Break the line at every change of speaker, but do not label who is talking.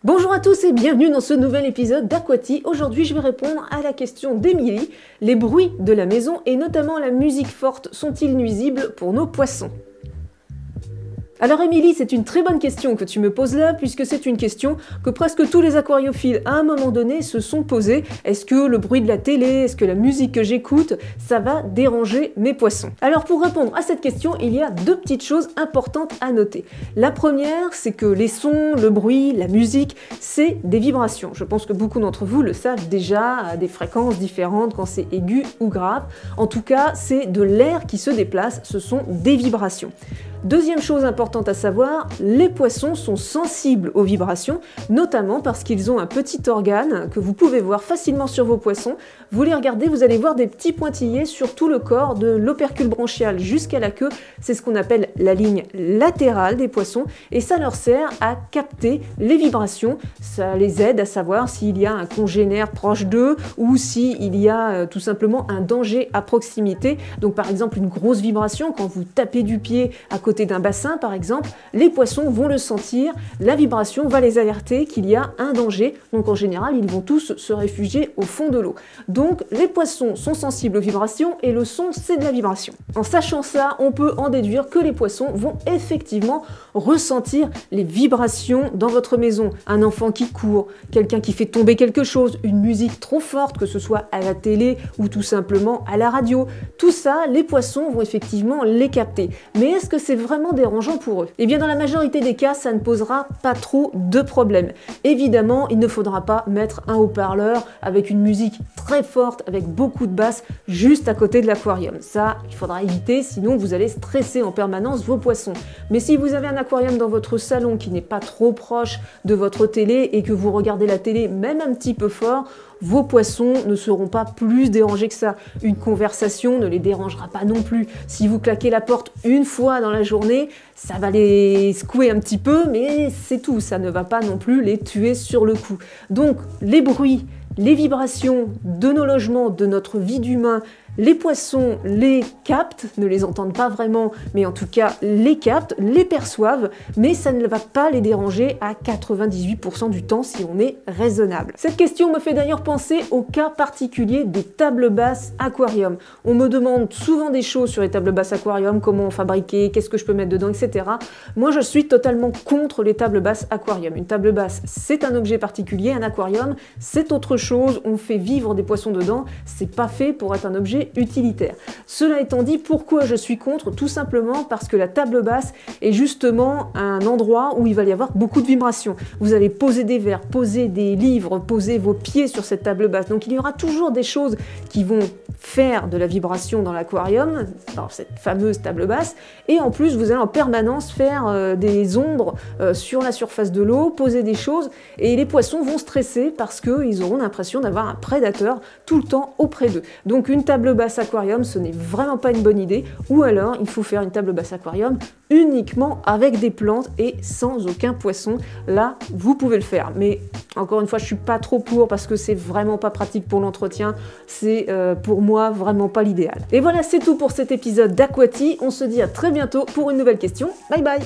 Bonjour à tous et bienvenue dans ce nouvel épisode d'Aquati. Aujourd'hui, je vais répondre à la question d'Emilie. Les bruits de la maison et notamment la musique forte sont-ils nuisibles pour nos poissons ? Alors Émilie, c'est une très bonne question que tu me poses là, puisque c'est une question que presque tous les aquariophiles à un moment donné se sont posés. Est-ce que le bruit de la télé, est-ce que la musique que j'écoute, ça va déranger mes poissons? Alors pour répondre à cette question, il y a deux petites choses importantes à noter. La première, c'est que les sons, le bruit, la musique, c'est des vibrations. Je pense que beaucoup d'entre vous le savent déjà à des fréquences différentes quand c'est aigu ou grave. En tout cas, c'est de l'air qui se déplace, ce sont des vibrations. Deuxième chose importante à savoir, les poissons sont sensibles aux vibrations, notamment parce qu'ils ont un petit organe que vous pouvez voir facilement sur vos poissons. Vous les regardez, vous allez voir des petits pointillés sur tout le corps, de l'opercule branchial jusqu'à la queue. C'est ce qu'on appelle la ligne latérale des poissons, et ça leur sert à capter les vibrations. Ça les aide à savoir s'il y a un congénère proche d'eux ou s'il y a tout simplement un danger à proximité. Donc par exemple une grosse vibration, quand vous tapez du pied à côté d'un bassin par exemple, les poissons vont le sentir, la vibration va les alerter qu'il y a un danger, donc en général ils vont tous se réfugier au fond de l'eau. Donc les poissons sont sensibles aux vibrations et le son c'est de la vibration. En sachant ça, on peut en déduire que les poissons vont effectivement ressentir les vibrations dans votre maison. Un enfant qui court, quelqu'un qui fait tomber quelque chose, une musique trop forte, que ce soit à la télé ou tout simplement à la radio. Tout ça, les poissons vont effectivement les capter. Mais est-ce que c'est vraiment dérangeant pour eux? Eh bien dans la majorité des cas, ça ne posera pas trop de problèmes. Évidemment, il ne faudra pas mettre un haut-parleur avec une musique très forte, avec beaucoup de basses, juste à côté de l'aquarium. Ça, il faudra éviter, sinon vous allez stresser en permanence vos poissons. Mais si vous avez un aquarium dans votre salon qui n'est pas trop proche de votre télé et que vous regardez la télé même un petit peu fort, vos poissons ne seront pas plus dérangés que ça. Une conversation ne les dérangera pas non plus. Si vous claquez la porte une fois dans la journée, ça va les secouer un petit peu, mais c'est tout. Ça ne va pas non plus les tuer sur le coup. Donc, les bruits, les vibrations de nos logements, de notre vie d'humain, les poissons les captent, ne les entendent pas vraiment, mais en tout cas les captent, les perçoivent, mais ça ne va pas les déranger à 98% du temps si on est raisonnable. Cette question me fait d'ailleurs penser au cas particulier des tables basses aquarium. On me demande souvent des choses sur les tables basses aquarium, comment fabriquer, qu'est-ce que je peux mettre dedans, etc. Moi je suis totalement contre les tables basses aquarium. Une table basse, c'est un objet particulier, un aquarium, c'est autre chose, on fait vivre des poissons dedans, c'est pas fait pour être un objet utilitaire. Cela étant dit, pourquoi je suis contre? Tout simplement parce que la table basse est justement un endroit où il va y avoir beaucoup de vibrations. Vous allez poser des verres, poser des livres, poser vos pieds sur cette table basse. Donc il y aura toujours des choses qui vont faire de la vibration dans l'aquarium, dans cette fameuse table basse, et en plus vous allez en permanence faire des ombres sur la surface de l'eau, poser des choses, et les poissons vont stresser parce qu'ils auront l'impression d'avoir un prédateur tout le temps auprès d'eux. Donc une table basse aquarium, ce n'est vraiment pas une bonne idée, ou alors il faut faire une table basse aquarium uniquement avec des plantes et sans aucun poisson. Là, vous pouvez le faire, mais encore une fois, je suis pas trop pour parce que c'est vraiment pas pratique pour l'entretien, c'est pour moi vraiment pas l'idéal. Et voilà, c'est tout pour cet épisode d'Aquati, on se dit à très bientôt pour une nouvelle question, bye bye!